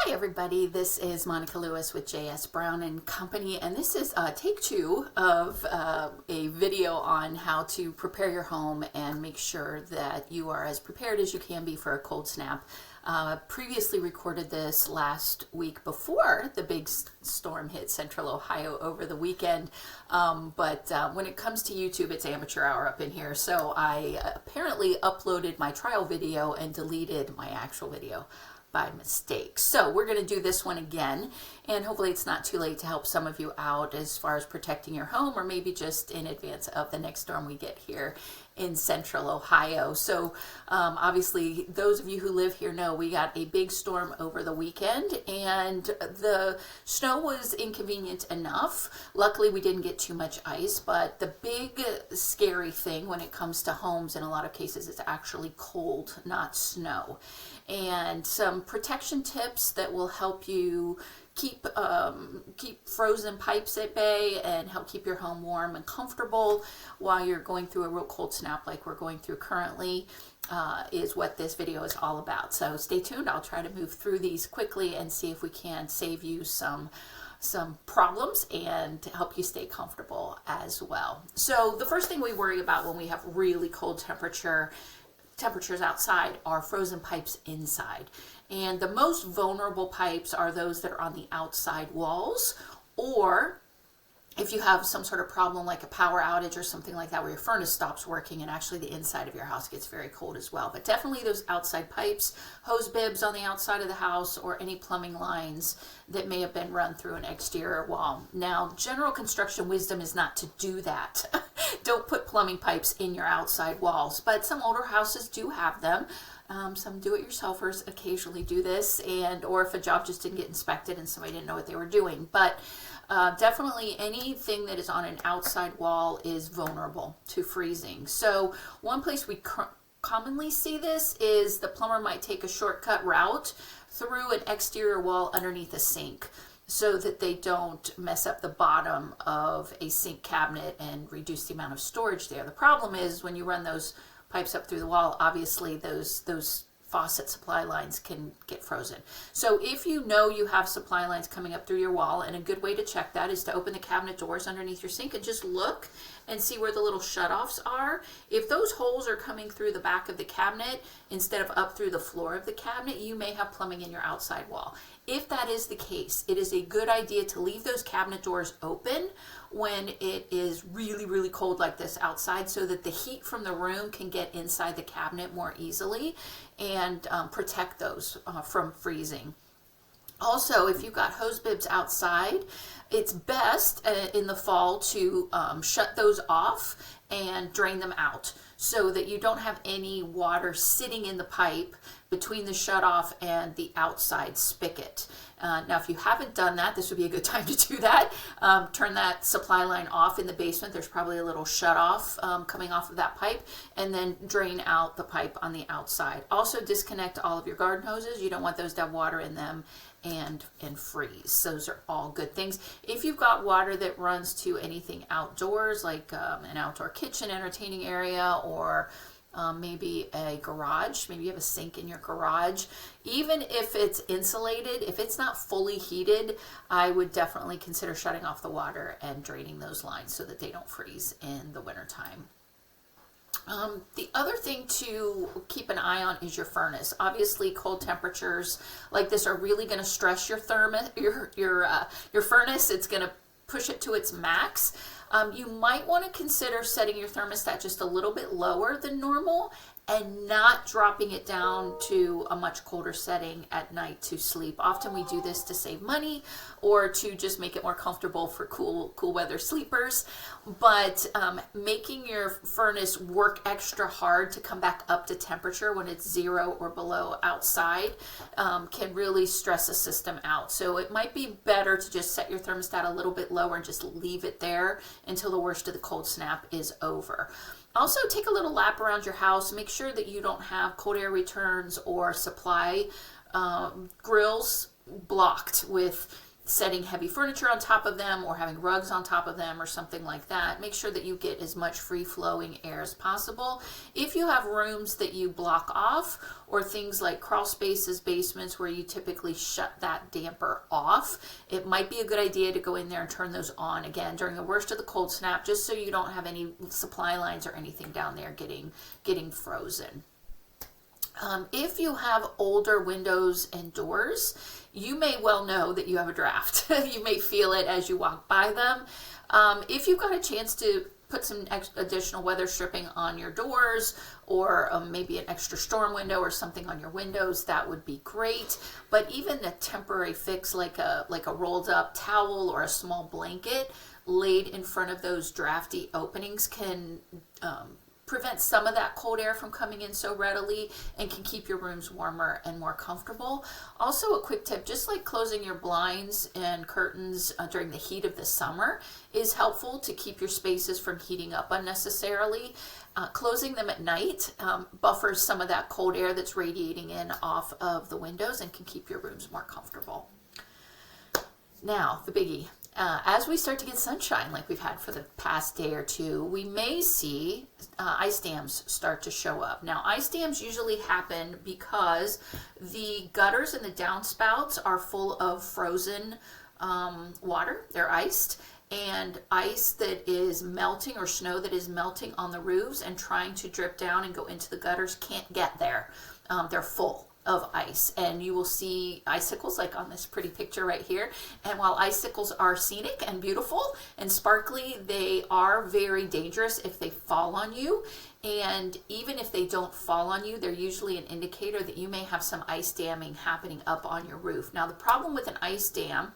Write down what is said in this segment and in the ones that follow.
Hi everybody, this is Monica Lewis with J.S. Brown and Company, and this is take two of a video on how to prepare your home and make sure that you are as prepared as you can be for a cold snap. Previously recorded this last week before the big storm hit central Ohio over the weekend, but when it comes to YouTube, it's amateur hour up in here, so I apparently uploaded my trial video and deleted my actual video by mistake. So we're going to do this one again, and hopefully it's not too late to help some of you out as far as protecting your home, or maybe just in advance of the next storm we get here in central Ohio. So obviously those of you who live here know we got a big storm over the weekend, and the snow was inconvenient enough. Luckily we didn't get too much ice, but the big scary thing when it comes to homes in a lot of cases is actually cold, not snow. And some protection tips that will help you keep frozen pipes at bay and help keep your home warm and comfortable while you're going through a real cold snap like we're going through currently is what this video is all about. So stay tuned. I'll try to move through these quickly and see if we can save you some problems and help you stay comfortable as well. So the first thing we worry about when we have really cold temperatures outside are frozen pipes inside. And the most vulnerable pipes are those that are on the outside walls, or if you have some sort of problem like a power outage or something like that where your furnace stops working and actually the inside of your house gets very cold as well. But definitely those outside pipes, hose bibs on the outside of the house, or any plumbing lines that may have been run through an exterior wall. Now, general construction wisdom is not to do that. Don't put plumbing pipes in your outside walls, but some older houses do have them. Some do-it-yourselfers occasionally do this, or if a job just didn't get inspected and somebody didn't know what they were doing. But definitely anything that is on an outside wall is vulnerable to freezing. So one place we commonly see this is the plumber might take a shortcut route through an exterior wall underneath a sink, so that they don't mess up the bottom of a sink cabinet and reduce the amount of storage there. The problem is when you run those pipes up through the wall, obviously those faucet supply lines can get frozen. So if you know you have supply lines coming up through your wall, and a good way to check that is to open the cabinet doors underneath your sink and just look and see where the little shutoffs are. If those holes are coming through the back of the cabinet instead of up through the floor of the cabinet, you may have plumbing in your outside wall. If that is the case, it is a good idea to leave those cabinet doors open when it is really, really cold like this outside, so that the heat from the room can get inside the cabinet more easily and protect those from freezing. Also, if you've got hose bibs outside, it's best in the fall to shut those off and drain them out so that you don't have any water sitting in the pipe between the shutoff and the outside spigot. Now, if you haven't done that, this would be a good time to do that. Turn that supply line off in the basement. There's probably a little shutoff coming off of that pipe, and then drain out the pipe on the outside. Also, disconnect all of your garden hoses. You don't want those to have water in them and freeze. Those are all good things. If you've got water that runs to anything outdoors, like an outdoor kitchen entertaining area, or maybe a garage, maybe you have a sink in your garage, even if it's insulated, if it's not fully heated, I would definitely consider shutting off the water and draining those lines so that they don't freeze in the wintertime. The other thing to keep an eye on is your furnace. Obviously, cold temperatures like this are really going to stress your furnace. It's going to push it to its max. You might want to consider setting your thermostat just a little bit lower than normal and not dropping it down to a much colder setting at night to sleep. Often we do this to save money or to just make it more comfortable for cool weather sleepers. But making your furnace work extra hard to come back up to temperature when it's 0 or below outside can really stress the system out. So it might be better to just set your thermostat a little bit lower and just leave it there until the worst of the cold snap is over. Also, take a little lap around your house. Make sure that you don't have cold air returns or supply grills blocked with setting heavy furniture on top of them or having rugs on top of them or something like that. Make sure that you get as much free flowing air as possible. If you have rooms that you block off, or things like crawl spaces, basements, where you typically shut that damper off, it might be a good idea to go in there and turn those on again during the worst of the cold snap, just so you don't have any supply lines or anything down there getting frozen. If you have older windows and doors, you may well know that you have a draft. You may feel it as you walk by them. If you've got a chance to put some additional weather stripping on your doors, or maybe an extra storm window or something on your windows, that would be great. But even a temporary fix like a rolled up towel or a small blanket laid in front of those drafty openings can prevent some of that cold air from coming in so readily and can keep your rooms warmer and more comfortable. Also, a quick tip, just like closing your blinds and curtains during the heat of the summer is helpful to keep your spaces from heating up unnecessarily. Closing them at night buffers some of that cold air that's radiating in off of the windows and can keep your rooms more comfortable. Now, the biggie. As we start to get sunshine like we've had for the past day or two, we may see ice dams start to show up. Now, ice dams usually happen because the gutters and the downspouts are full of frozen water. They're iced, and ice that is melting, or snow that is melting on the roofs and trying to drip down and go into the gutters can't get there. They're full of ice, and you will see icicles like on this pretty picture right here. And while icicles are scenic and beautiful and sparkly, they are very dangerous if they fall on you. And even if they don't fall on you, they're usually an indicator that you may have some ice damming happening up on your roof. Now, the problem with an ice dam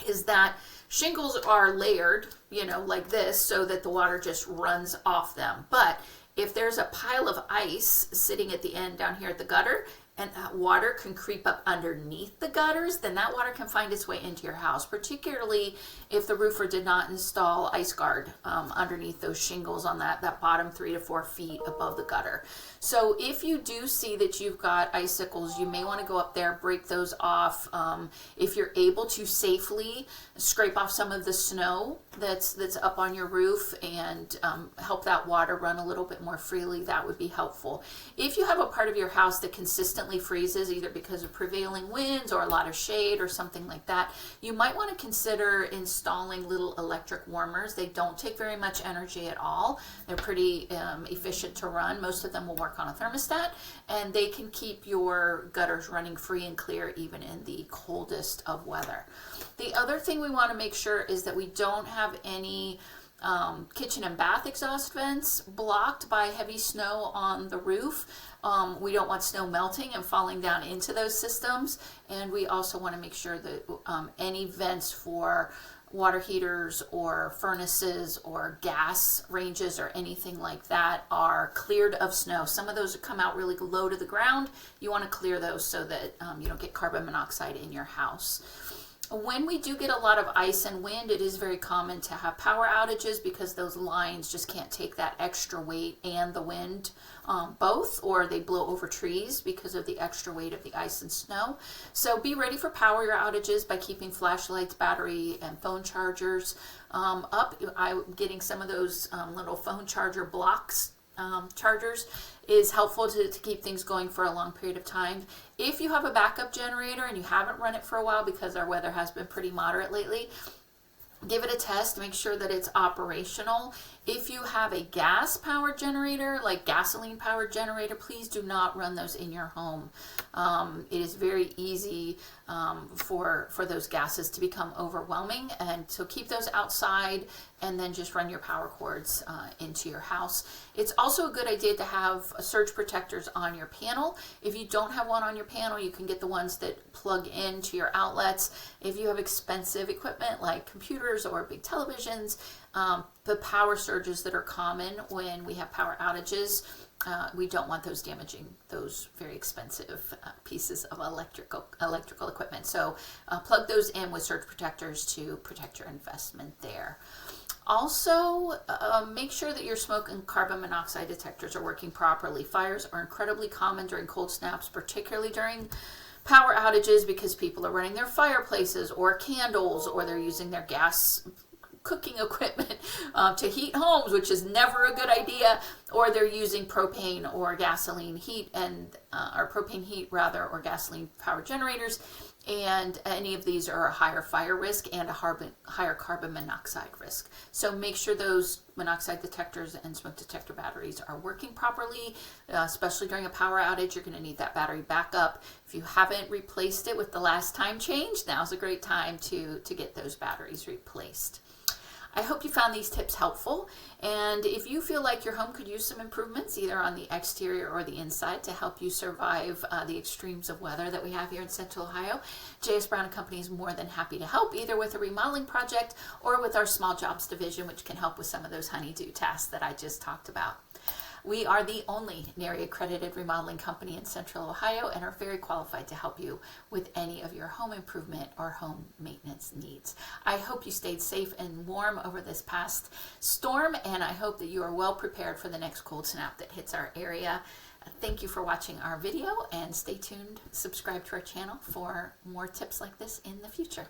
is that shingles are layered, like this, so that the water just runs off them. But if there's a pile of ice sitting at the end down here at the gutter, and that water can creep up underneath the gutters, then that water can find its way into your house, particularly if the roofer did not install ice guard underneath those shingles on that bottom 3 to 4 feet above the gutter. So if you do see that you've got icicles, you may want to go up there, break those off. If you're able to safely scrape off some of the snow that's up on your roof and help that water run a little bit more freely, that would be helpful. If you have a part of your house that consistently freezes, either because of prevailing winds or a lot of shade or something like that, you might want to consider installing little electric warmers. They don't take very much energy at all. They're pretty efficient to run. Most of them will work on a thermostat, and they can keep your gutters running free and clear even in the coldest of weather. The other thing we want to make sure is that we don't have any kitchen and bath exhaust vents blocked by heavy snow on the roof. We don't want snow melting and falling down into those systems, and we also want to make sure that any vents for water heaters or furnaces or gas ranges or anything like that are cleared of snow. Some of those come out really low to the ground. You want to clear those so that you don't get carbon monoxide in your house. When we do get a lot of ice and wind, it is very common to have power outages because those lines just can't take that extra weight and the wind both, or they blow over trees because of the extra weight of the ice and snow. So be ready for power outages by keeping flashlights, battery, and phone chargers up. I'm getting some of those little phone charger blocks chargers is helpful to keep things going for a long period of time. If you have a backup generator and you haven't run it for a while because our weather has been pretty moderate lately, give it a test, make sure that it's operational. If you have a gas powered generator, like gasoline powered generator, please do not run those in your home. It is very easy for those gases to become overwhelming, and so keep those outside and then just run your power cords into your house. It's also a good idea to have surge protectors on your panel. If you don't have one on your panel, you can get the ones that plug into your outlets. If you have expensive equipment like computers or big televisions, the power surges that are common when we have power outages, we don't want those damaging those very expensive pieces of electrical equipment. So plug those in with surge protectors to protect your investment there. Also, make sure that your smoke and carbon monoxide detectors are working properly. Fires are incredibly common during cold snaps, particularly during power outages because people are running their fireplaces or candles, or they're using their gas cooking equipment to heat homes, which is never a good idea, or they're using propane or gasoline heat or propane heat rather, or gasoline power generators, and any of these are a higher fire risk and a higher carbon monoxide risk. So make sure those monoxide detectors and smoke detector batteries are working properly, especially during a power outage. You're going to need that battery backup. If you haven't replaced it with the last time change, now's a great time to get those batteries replaced. I hope you found these tips helpful, and if you feel like your home could use some improvements either on the exterior or the inside to help you survive the extremes of weather that we have here in Central Ohio, J.S. Brown & Company is more than happy to help, either with a remodeling project or with our small jobs division, which can help with some of those honey-do tasks that I just talked about. We are the only NARI accredited remodeling company in Central Ohio and are very qualified to help you with any of your home improvement or home maintenance needs. I hope you stayed safe and warm over this past storm, and I hope that you are well prepared for the next cold snap that hits our area. Thank you for watching our video, and stay tuned. Subscribe to our channel for more tips like this in the future.